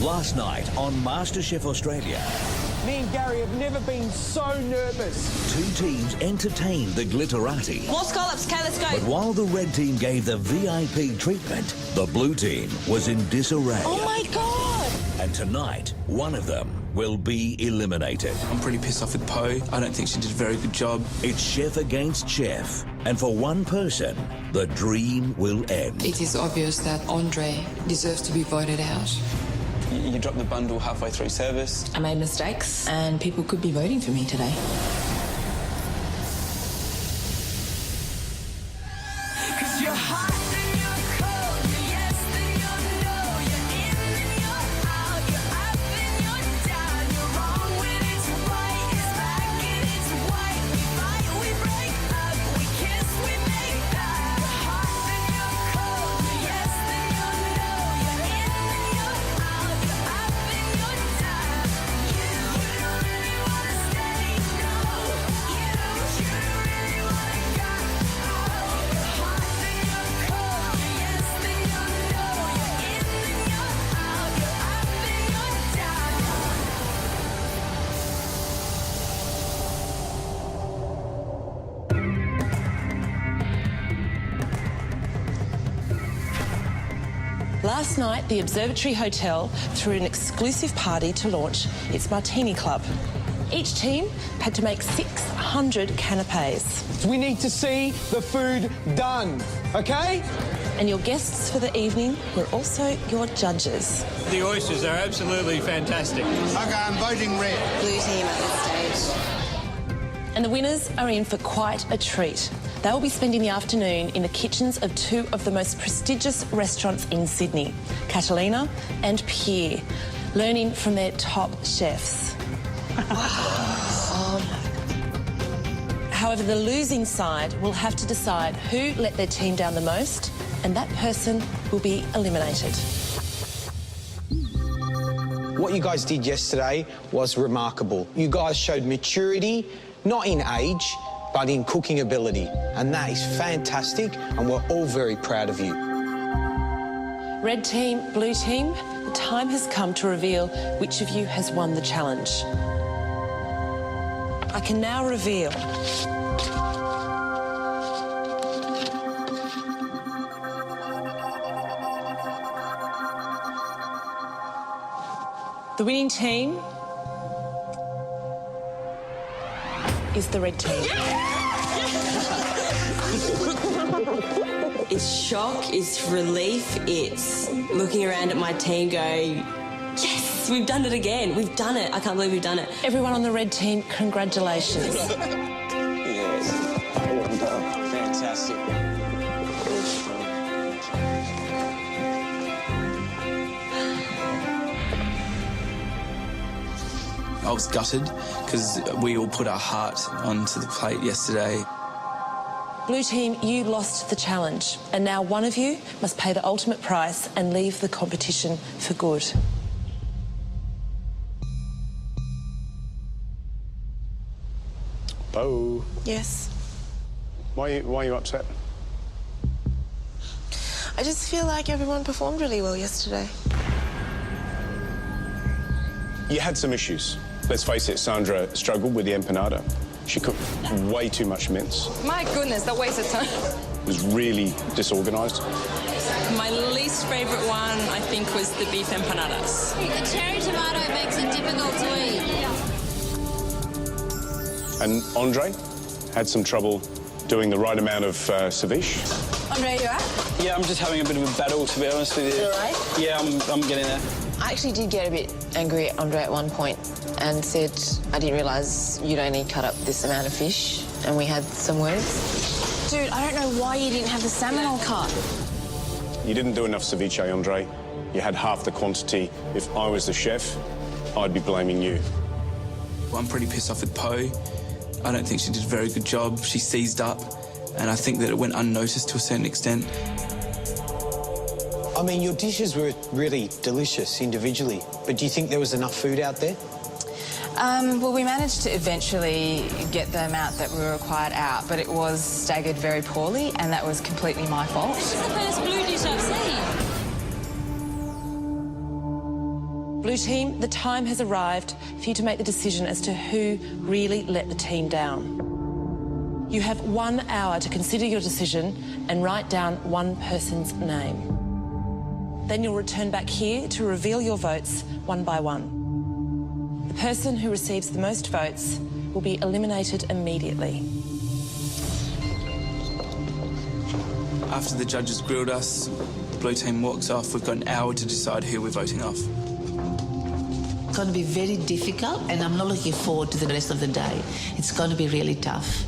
Last night on MasterChef Australia, Me and Gary have never been so nervous. two teams entertained the glitterati. More scallops, okay, let's go. But while the red team gave the VIP treatment, the blue team was in disarray. Oh my God! And tonight, one of them will be eliminated. I'm pretty pissed off with Poe. I don't think she did a very good job. It's chef against chef. And for one person, the dream will end. It is obvious that Andre deserves to be voted out. You dropped the bundle halfway through service. I made mistakes, and people could be voting for me today. Last night, the Observatory Hotel threw an exclusive party to launch its Martini Club. Each team had to make 600 canapes. We need to see the food done, okay? And your guests for the evening were also your judges. The oysters are absolutely fantastic. Okay, I'm voting red. Blue team at this stage. And the winners are in for quite a treat. They will be spending the afternoon in the kitchens of two of the most prestigious restaurants in Sydney, Catalina and Pierre, learning from their top chefs. However, the losing side will have to decide who let their team down the most, and that person will be eliminated. What you guys did yesterday was remarkable. You guys showed maturity, not in age, but in cooking ability. And that is fantastic, and we're all very proud of you. Red team, blue team, the time has come to reveal which of you has won the challenge. I can now reveal the winning team is the red team. It's shock, it's relief, it's looking around at my team going, yes, we've done it again, we've done it, I can't believe we've done it. Everyone on the red team, congratulations. Yes. Well done. Fantastic. I was gutted because we all put our heart onto the plate yesterday. Blue team, you lost the challenge, and now one of you must pay the ultimate price and leave the competition for good. Bo, Yes. why are you upset? I just feel like everyone performed really well yesterday. You had some issues. Let's face it, Sandra struggled with the empanada. She cooked way too much mince. My goodness, that wasted time. It was really disorganised. My least favourite one, I think, was the beef empanadas. The cherry tomato makes it difficult to eat. And Andre had some trouble doing the right amount of ceviche. Andre, you alright? Yeah, I'm just having a bit of a battle, to be honest with you. You alright? Yeah, I'm getting there. I actually did get a bit angry at Andre at one point and said, I didn't realise you'd only cut up this amount of fish, and we had some words. Dude, I don't know why you didn't have the salmon all cut. You didn't do enough ceviche, Andre. You had half the quantity. If I was the chef, I'd be blaming you. I'm pretty pissed off with Poe. I don't think she did a very good job. She seized up, and I think that it went unnoticed to a certain extent. I mean, your dishes were really delicious individually, but do you think there was enough food out there? Well, we managed to eventually get the amount that we required out, but it was staggered very poorly, and that was completely my fault. This is the first blue dish I've seen. Blue team, the time has arrived for you to make the decision as to who really let the team down. You have 1 hour to consider your decision and write down one person's name. Then you'll return back here to reveal your votes one by one. The person who receives the most votes will be eliminated immediately. After the judges grilled us, the blue team walks off. We've got an hour to decide who we're voting off. It's going to be very difficult, and I'm not looking forward to the rest of the day. It's going to be really tough.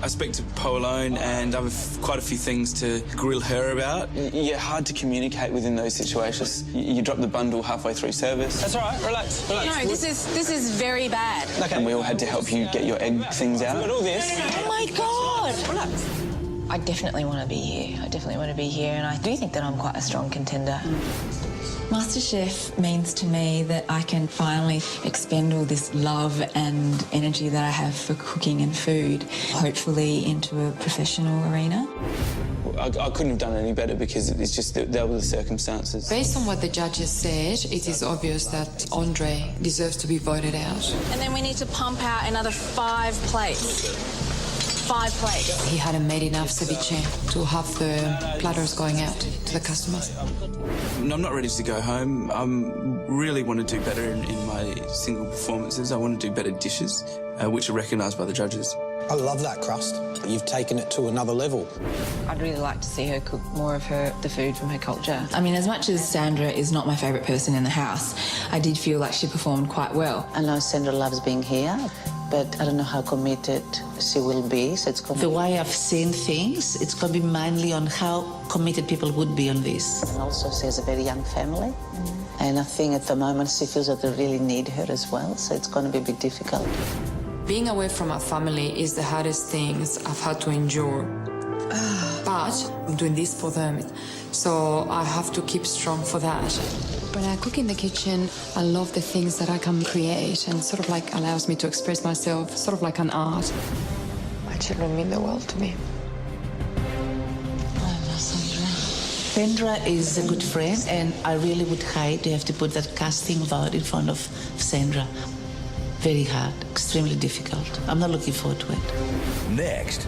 I speak to Po alone, and I have quite a few things to grill her about. You're hard to communicate with in those situations. You drop the bundle halfway through service. That's all right. Relax. No, this is very bad. Okay. And we all had to help you get your egg things out. Look at all this. Oh my God! Relax. I definitely want to be here. I definitely want to be here, and I do think that I'm quite a strong contender. MasterChef means to me that I can finally expend all this love and energy that I have for cooking and food, hopefully into a professional arena. I couldn't have done any better because it's just that were the circumstances. Based on what the judges said, it is obvious that Andre deserves to be voted out. And then we need to pump out another 5 plates. 5 plates. He hadn't made enough ceviche to have the platters going out to the customers. I'm not ready to go home. I really want to do better in my single performances. I want to do better dishes, which are recognised by the judges. I love that crust. You've taken it to another level. I'd really like to see her cook more of the food from her culture. I mean, as much as Sandra is not my favourite person in the house, I did feel like she performed quite well. I know Sandra loves being here, but I don't know how committed she will be, so it's going to The way I've seen things, it's going to be mainly on how committed people would be on this. And also, she has a very young family, and I think at the moment she feels that they really need her as well, so it's going to be a bit difficult. Being away from our family is the hardest things I've had to endure. But I'm doing this for them, so I have to keep strong for that. When I cook in the kitchen, I love the things that I can create and sort of like allows me to express myself, sort of like an art. My children mean the world to me. Sandra is a good friend, and I really would hate to have to put that casting vote in front of Sandra. Very hard, extremely difficult. I'm not looking forward to it. Next,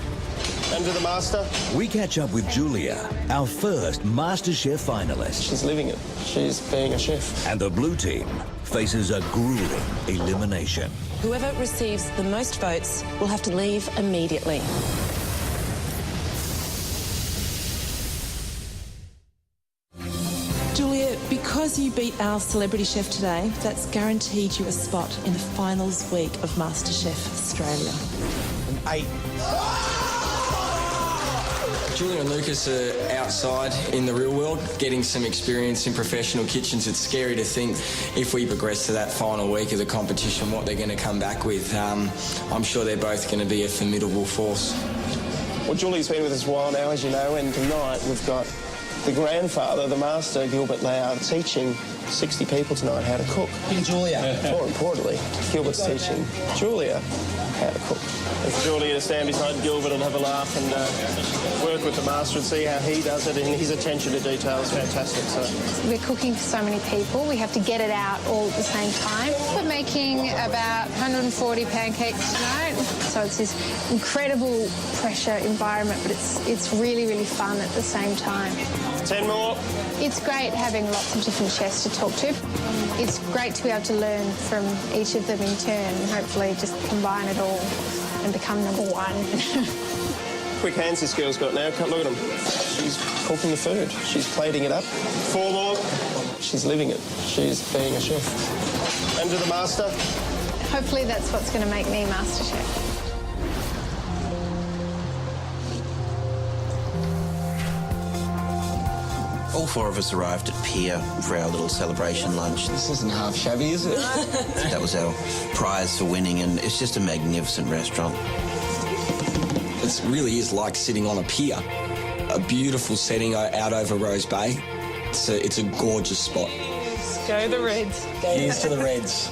And to the master. we catch up with Julia, our first MasterChef finalist. She's living it. She's being a chef. And the blue team faces a grueling elimination. Whoever receives the most votes will have to leave immediately. Julia, because you beat our celebrity chef today, that's guaranteed you a spot in the finals week of MasterChef Australia. An 8. Julia and Lucas are outside in the real world, getting some experience in professional kitchens. It's scary to think if we progress to that final week of the competition, what they're going to come back with. I'm sure they're both going to be a formidable force. Well, Julie's been with us a while now, as you know, and tonight we've got the grandfather, the master, Gilbert Lau, teaching 60 people tonight how to cook. Julia. More importantly, Gilbert's teaching Julia how to cook. And for Julia to stand beside Gilbert and have a laugh and work with the master and see how he does it, and his attention to detail is fantastic. So we're cooking for so many people, we have to get it out all at the same time. We're making about 140 pancakes tonight, so it's this incredible pressure environment, but it's really, really fun at the same time. 10 more. It's great having lots of different chefs to talk to. It's great to be able to learn from each of them in turn and hopefully just combine it all and become number one. Quick hands this girl's got now. Look at them. She's cooking the food. She's plating it up. 4 more. She's living it. She's being a chef. And to the master. Hopefully that's what's going to make me MasterChef. All 4 of us arrived at Pier for our little celebration lunch. This isn't half shabby, is it? That was our prize for winning, and it's just a magnificent restaurant. It really is like sitting on a pier. A beautiful setting out over Rose Bay. It's a gorgeous spot. Go the Reds. Here's to the Reds.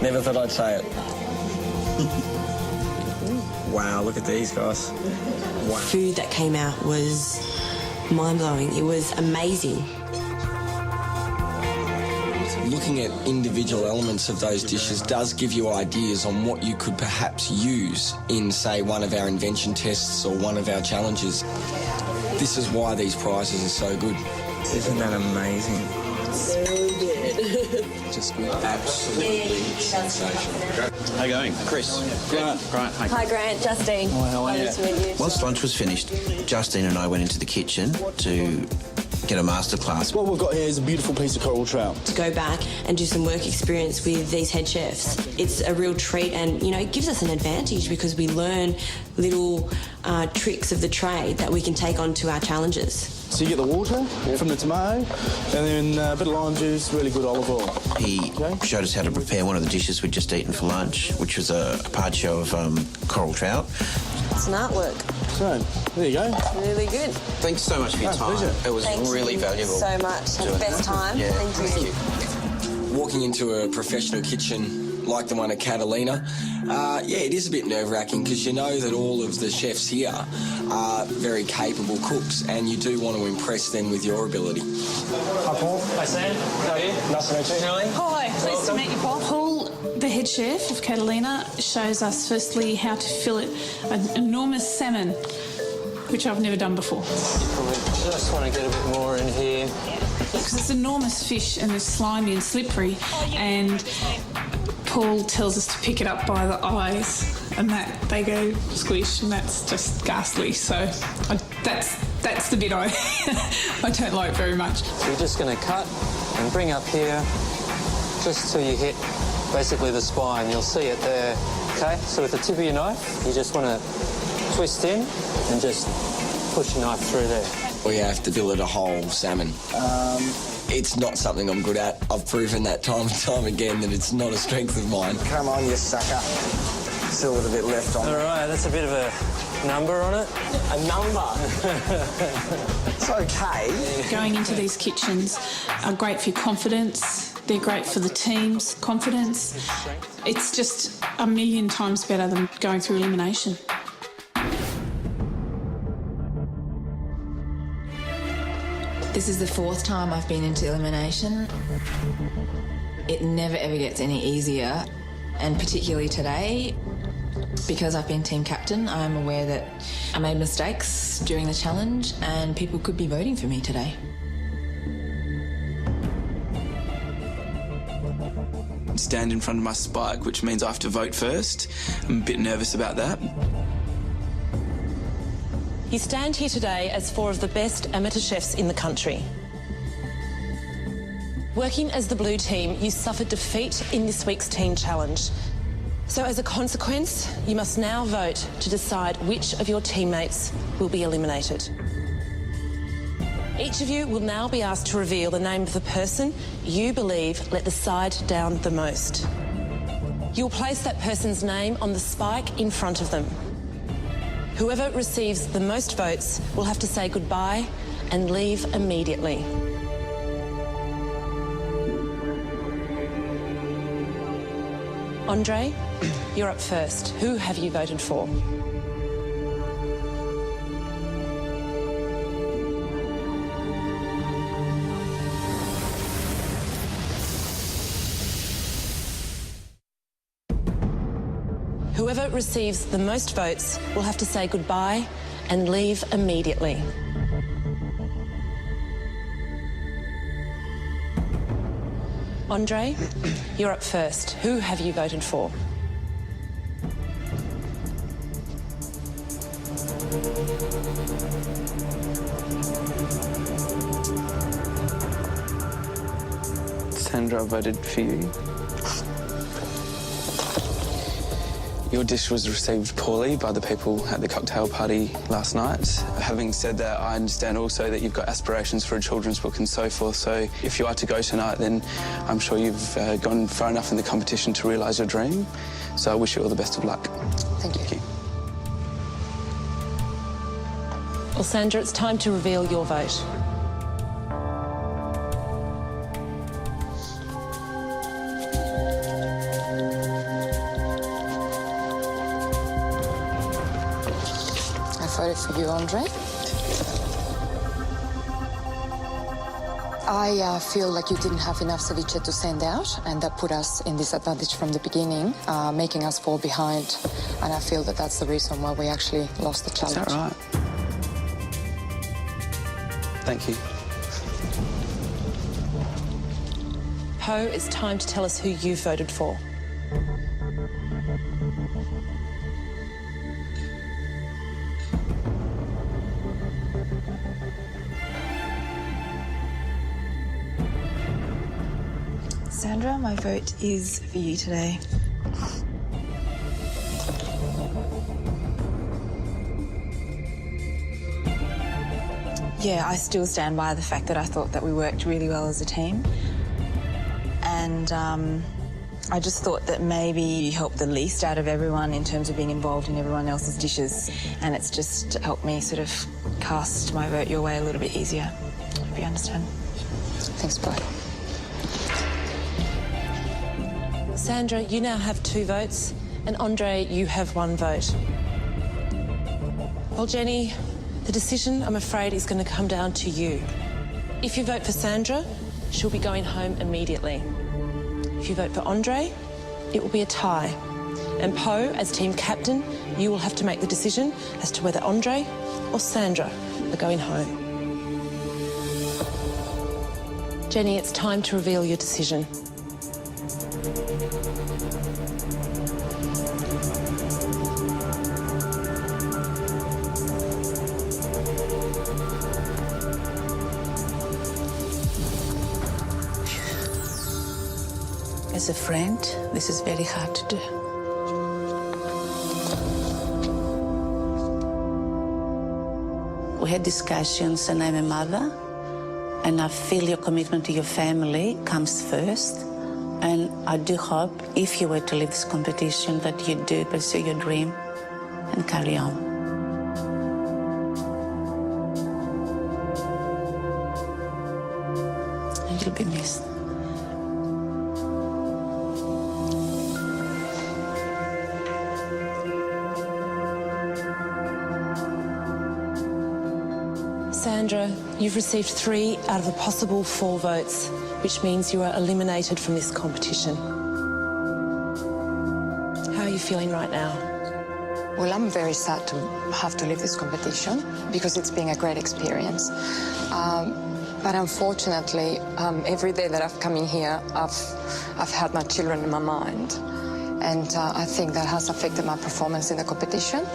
Never thought I'd say it. Wow, look at these guys. Wow. Food that came out was mind-blowing. It was amazing. Looking at individual elements of those dishes does give you ideas on what you could perhaps use in, say, one of our invention tests or one of our challenges. This is why these prizes are so good. Isn't that amazing? So good. Just absolutely sensational. How you going? Chris? Grant. Hi, Grant. Justine. Oh, how are you? Nice to meet you. Once lunch was finished, Justine and I went into the kitchen to get a masterclass. What we've got here is a beautiful piece of coral trout. To go back and do some work experience with these head chefs. It's a real treat and, you know, it gives us an advantage because we learn little tricks of the trade that we can take on to our challenges. So you get the water from the tomato and then a bit of lime juice, really good olive oil. He showed us how to prepare one of the dishes we'd just eaten for lunch, which was a parcho of coral trout. It's an artwork. So, there you go. Really good. Thanks so much for your time. Pleasure. It was really valuable. So much. Have the best time. Yeah. Thank you. Walking into a professional kitchen like the one at Catalina, yeah, it is a bit nerve-wracking because you know that all of the chefs here are very capable cooks and you do want to impress them with your ability. Hi, Paul. Hi, Sam. How are you? Nice to meet you, Nelly. Hi, pleased to meet you, Paul. Paul, the head chef of Catalina, shows us firstly how to fillet an enormous salmon, which I've never done before. You probably just want to get a bit more in here. Because it's enormous fish and it's slimy and slippery, and Paul tells us to pick it up by the eyes, and that they go squish, and that's just ghastly. So that's the bit I I don't like very much. So you're just going to cut and bring up here just till you hit basically the spine. You'll see it there. Okay, so with the tip of your knife, you just want to twist in and just push your knife through there. We have to fillet a whole salmon. It's not something I'm good at. I've proven that time and time again that it's not a strength of mine. Come on, you sucker. Still with a bit left on. All right, that's a bit of a number on it. A number? It's okay. Going into these kitchens are great for your confidence. They're great for the team's confidence. It's just a million times better than going through elimination. This is the 4th time I've been into elimination. It never ever gets any easier, and particularly today, because I've been team captain, I'm aware that I made mistakes during the challenge and people could be voting for me today. Stand in front of my spike, which means I have to vote first. I'm a bit nervous about that. You stand here today as 4 of the best amateur chefs in the country. Working as the blue team, you suffered defeat in this week's team challenge. So as a consequence, you must now vote to decide which of your teammates will be eliminated. Each of you will now be asked to reveal the name of the person you believe let the side down the most. You'll place that person's name on the spike in front of them. Whoever receives the most votes will have to say goodbye and leave immediately. Andre, you're up first. Who have you voted for? Whoever receives the most votes will have to say goodbye and leave immediately. Andre, you're up first. Who have you voted for? Sandra, I voted for you. Your dish was received poorly by the people at the cocktail party last night. Having said that, I understand also that you've got aspirations for a children's book and so forth, so if you are to go tonight, then I'm sure you've gone far enough in the competition to realise your dream. So I wish you all the best of luck. Thank you. Thank you. Well, Sandra, it's time to reveal your vote. I voted for you, Andre. I feel like you didn't have enough ceviche to send out, and that put us in disadvantage from the beginning, making us fall behind. And I feel that that's the reason why we actually lost the challenge. Is that right? Thank you. Poe, it's time to tell us who you voted for. Sandra, my vote is for you today. Yeah, I still stand by the fact that I thought that we worked really well as a team. And I just thought that maybe you helped the least out of everyone in terms of being involved in everyone else's dishes. And it's just helped me sort of cast my vote your way a little bit easier, if you understand. Thanks, Brad. Sandra, you now have 2 votes, and Andre, you have 1 vote. Well, Jenny, the decision, I'm afraid, is going to come down to you. If you vote for Sandra, she'll be going home immediately. If you vote for Andre, it will be a tie. And Poe, as team captain, you will have to make the decision as to whether Andre or Sandra are going home. Jenny, it's time to reveal your decision. As a friend, this is very hard to do. We had discussions, and I'm a mother, and I feel your commitment to your family comes first. And I do hope, if you were to leave this competition, that you do pursue your dream and carry on. And you'll be missed. Sandra, you've received 3 out of a possible 4 votes, which means you are eliminated from this competition. How are you feeling right now? Well, I'm very sad to have to leave this competition because it's been a great experience. But unfortunately, every day that I've come in here, I've had my children in my mind. And I think that has affected my performance in the competition.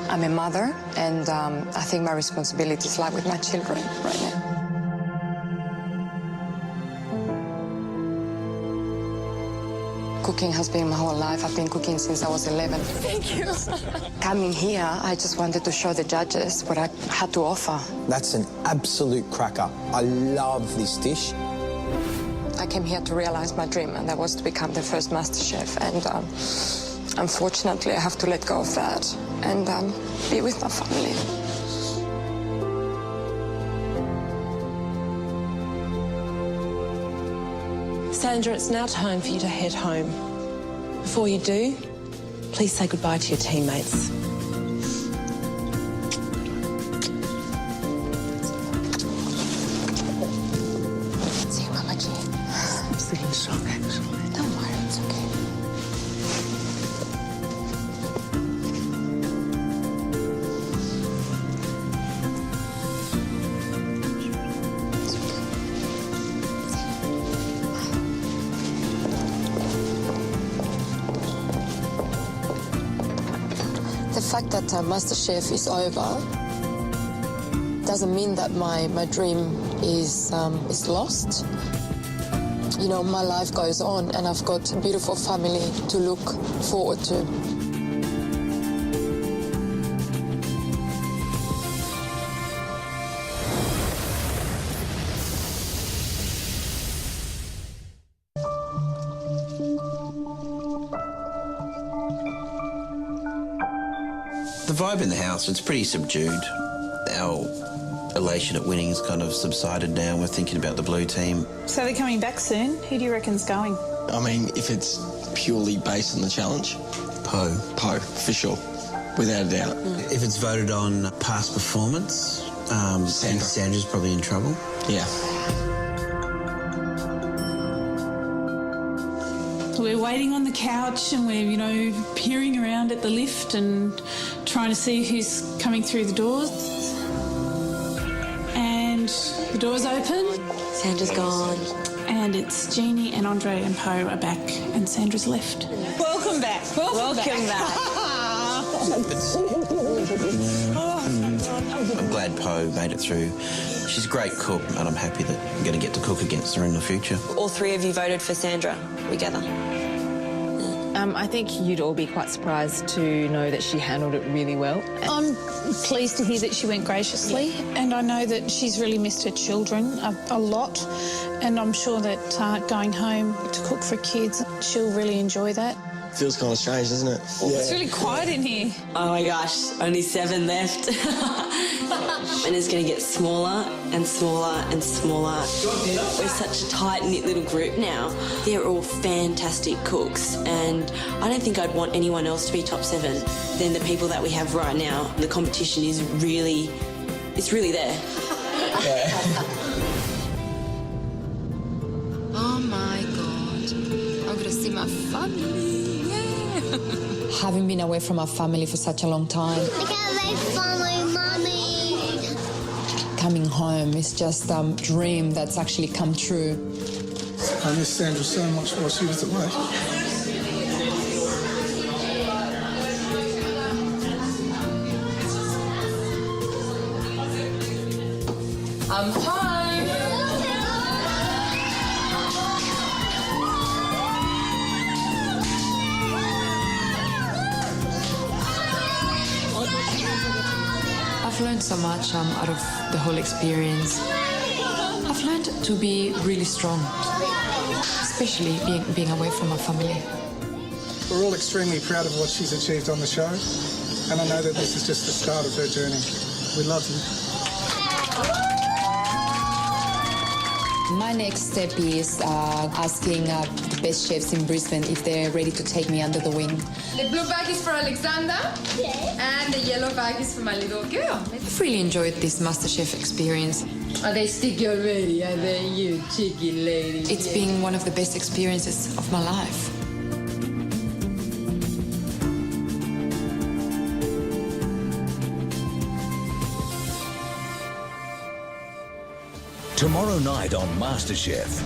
I'm a mother, and I think my responsibilities lie with my children right now. Cooking has been my whole life. I've been cooking since I was 11. Thank you. Coming here, I just wanted to show the judges what I had to offer. That's an absolute cracker. I love this dish. I came here to realize my dream, and that was to become the first MasterChef. And unfortunately, I have to let go of that and be with my family. Sandra, it's now time for you to head home. Before you do, please say goodbye to your teammates. See you, Mama G. I'm still in shock, actually. Don't worry, it's okay. The fact that MasterChef is over doesn't mean that my dream is lost. You know, my life goes on, and I've got a beautiful family to look forward to. The vibe in the house, it's pretty subdued. Our elation at winning has kind of subsided now. We're thinking about the blue team. So they're coming back soon. Who do you reckon's going? I mean, if it's purely based on the challenge, Poe. Poe, for sure, without a doubt. If it's voted on past performance, And Sandra's probably in trouble. Yeah. We're waiting on the couch and we're, peering around at the lift and trying to see who's coming through the doors. And the door's open. Sandra's gone. And it's Jeannie and Andre and Poe are back and Sandra's left. Welcome back. Welcome back. I'm glad Poe made it through. She's a great cook, and I'm happy that I'm going to get to cook against her in the future. All three of you voted for Sandra. We gather. I think you'd all be quite surprised to know that she handled it really well. I'm pleased to hear that she went graciously, and I know that she's really missed her children a lot, and I'm sure that going home to cook for kids, she'll really enjoy that. Feels kind of strange, doesn't it? Yeah. It's really quiet in here. Oh my gosh, only 7 left. And it's going to get smaller and smaller and smaller. We're such a tight-knit little group now. They're all fantastic cooks, and I don't think I'd want anyone else to be top 7 than the people that we have right now. The competition is really, it's really there. Oh my God, I'm going to see my family. Having been away from our family for such a long time, coming home is just a dream that's actually come true. I miss Sandra so much while she was away. I'm home. I've learned so much out of the whole experience. I've learned to be really strong, especially being away from my family. We're all extremely proud of what she's achieved on the show, and I know that this is just the start of her journey. We love you. My next step is asking the best chefs in Brisbane if they're ready to take me under the wing. The blue bag is for Alexander, and the yellow bag is for my little girl. I've really enjoyed this MasterChef experience. Are they sticky already? Are they, you cheeky lady? It's been one of the best experiences of my life. Tomorrow night on MasterChef.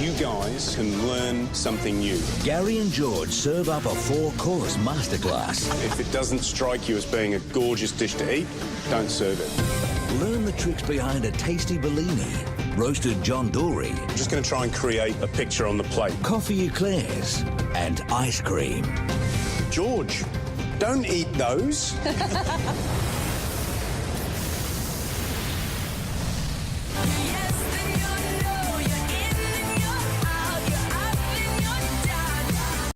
You guys can learn something new. Gary and George serve up a 4-course masterclass. If it doesn't strike you as being a gorgeous dish to eat, don't serve it. Learn the tricks behind a tasty Bellini, roasted John Dory. I'm just going to try and create a picture on the plate. Coffee eclairs and ice cream. George, don't eat those.